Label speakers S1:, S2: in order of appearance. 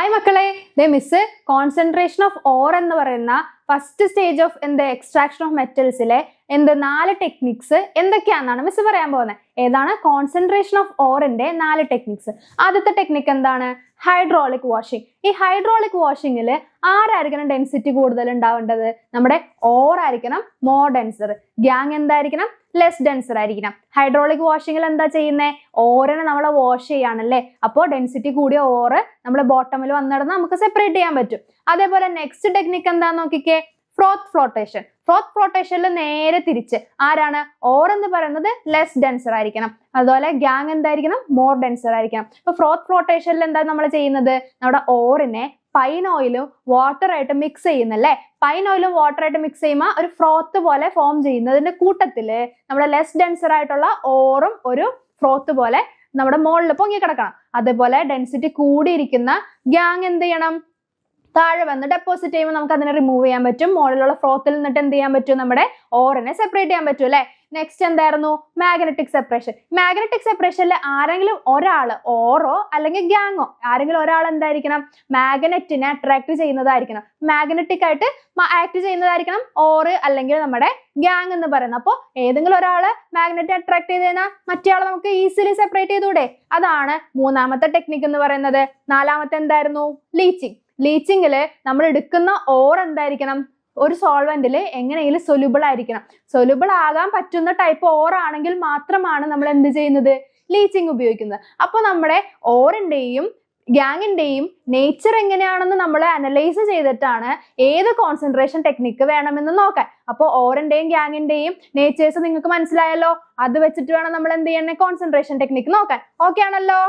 S1: Hi മക്കളെ, miss concentration of ore എന്ന് പറയുന്ന first stage of extraction of മെറ്റൽസിലെ 4 ടെക്നിക്സ് എന്തൊക്കെയാണെന്നാണ് മിസ് പറയാൻ പോകുന്നത്. ഏതാണ്? കോൺസെൻട്രേഷൻ ഓഫ് ഓറിന്റെ 4 ടെക്നിക്സ്. ആദ്യത്തെ ടെക്നിക്ക് എന്താണ്? Hydraulic washing. ഈ ഹൈഡ്രോളിക് വാഷിംഗിൽ ആരായിരിക്കണം ഡെൻസിറ്റി കൂടുതൽ ഉണ്ടാവേണ്ടത്? നമ്മുടെ ഓർ ആയിരിക്കണം മോർ ഡെൻസർ. ഗ്യാങ് എന്തായിരിക്കണം? ലെസ് ഡെൻസർ ആയിരിക്കണം. ഹൈഡ്രോളിക് വാഷിംഗിൽ എന്താ ചെയ്യുന്നത്? ഓറിനെ നമ്മൾ വാഷ് ചെയ്യാണല്ലേ. അപ്പോൾ ഡെൻസിറ്റി കൂടിയ ഓറ് നമ്മുടെ ബോട്ടമിൽ വന്നിടന്ന് നമുക്ക് സെപ്പറേറ്റ് ചെയ്യാൻ പറ്റും. അതേപോലെ നെക്സ്റ്റ് ടെക്നിക്ക് എന്താന്ന് നോക്കിക്കേ, ഫ്രോത്ത് ഫ്ലോട്ടേഷൻ. ഫ്രോത്ത് ഫ്ലോട്ടേഷനിൽ നേരെ തിരിച്ച് ആരാണ്? ഓർ എന്ന് പറയുന്നത് ലെസ് ഡെൻസർ ആയിരിക്കണം. അതുപോലെ ഗ്യാങ് എന്തായിരിക്കണം? മോർ ഡെൻസർ ആയിരിക്കണം. ഇപ്പൊ ഫ്രോത്ത് ഫ്ലോട്ടേഷനിൽ എന്താ നമ്മൾ ചെയ്യുന്നത്? നമ്മുടെ ഓറിനെ പൈൻ ഓയിലും വാട്ടറായിട്ട് മിക്സ് ചെയ്യുന്നല്ലേ. പൈൻ ഓയിലും വാട്ടറായിട്ട് മിക്സ് ചെയ്യുമ്പോൾ ഒരു ഫ്രോത്ത് പോലെ ഫോം ചെയ്യുന്നതിന്റെ കൂട്ടത്തില് നമ്മുടെ ലെസ് ഡെൻസർ ആയിട്ടുള്ള ഓറും ഒരു ഫ്രോത്ത് പോലെ നമ്മുടെ മുകളിൽ പൊങ്ങി കിടക്കണം. അതേപോലെ ഡെൻസിറ്റി കൂടിയിരിക്കുന്ന ഗ്യാങ് എന്ത് ചെയ്യണം? താഴെ വന്ന് ഡെപ്പോസിറ്റ് ചെയ്യുമ്പോൾ നമുക്ക് അതിനെ റിമൂവ് ചെയ്യാൻ പറ്റും. മുകളിലുള്ള ഫ്രോത്തിൽ നിന്നിട്ട് എന്ത് ചെയ്യാൻ പറ്റും? നമ്മുടെ ഓറിനെ സെപ്പറേറ്റ് ചെയ്യാൻ പറ്റും അല്ലെ. നെക്സ്റ്റ് എന്തായിരുന്നു? Magnetic separation. മാഗ്നറ്റിക് സെപ്പറേഷനിൽ ആരെങ്കിലും ഒരാള്, ഓറോ അല്ലെങ്കിൽ ഗ്യാങ്ങോ, ആരെങ്കിലും ഒരാൾ എന്തായിരിക്കണം? മാഗ്നറ്റിനെ അട്രാക്ട് ചെയ്യുന്നതായിരിക്കണം. മാഗ്നറ്റിക് ആയിട്ട് ആക്ട് ചെയ്യുന്നതായിരിക്കണം ഓറ് അല്ലെങ്കിൽ നമ്മുടെ ഗ്യാങ് എന്ന് പറയുന്നത്. അപ്പോൾ ഏതെങ്കിലും ഒരാള് മാഗ്നറ്റ് അട്രാക്ട് ചെയ്ത് കഴിഞ്ഞാൽ മറ്റേ ആളെ നമുക്ക് ഈസിലി സെപ്പറേറ്റ് ചെയ്തൂടെ. അതാണ് മൂന്നാമത്തെ ടെക്നിക്ക് എന്ന് പറയുന്നത്. നാലാമത്തെ എന്തായിരുന്നു? ലീച്ചിങ്. ലീച്ചിങ്ങില് നമ്മൾ എടുക്കുന്ന ഓർ എന്തായിരിക്കണം? ഒരു സോൾവെന്റിൽ എങ്ങനെയെങ്കിലും സൊല്യൂബിൾ ആയിരിക്കണം. സൊല്യൂബിൾ ആകാൻ പറ്റുന്ന ടൈപ്പ് ഓർ ആണെങ്കിൽ മാത്രമാണ് നമ്മൾ എന്ത് ചെയ്യുന്നത്? ലീച്ചിങ് ഉപയോഗിക്കുന്നത്. അപ്പോൾ നമ്മുടെ ഓറിന്റെയും ഗ്യാങ്ങിന്റെയും നേച്ചർ എങ്ങനെയാണെന്ന് നമ്മൾ അനലൈസ് ചെയ്തിട്ടാണ് ഏത് കോൺസെൻട്രേഷൻ ടെക്നിക്ക് വേണമെന്ന് നോക്കാൻ. അപ്പോൾ ഓറിന്റെയും ഗ്യാങ്ങിന്റെയും നേച്ചേഴ്സ് നിങ്ങൾക്ക് മനസ്സിലായല്ലോ. അത് വെച്ചിട്ട് വേണം നമ്മൾ എന്ത് ചെയ്യണേ? കോൺസെൻട്രേഷൻ ടെക്നിക്ക് നോക്കാൻ. ഓക്കെ ആണല്ലോ?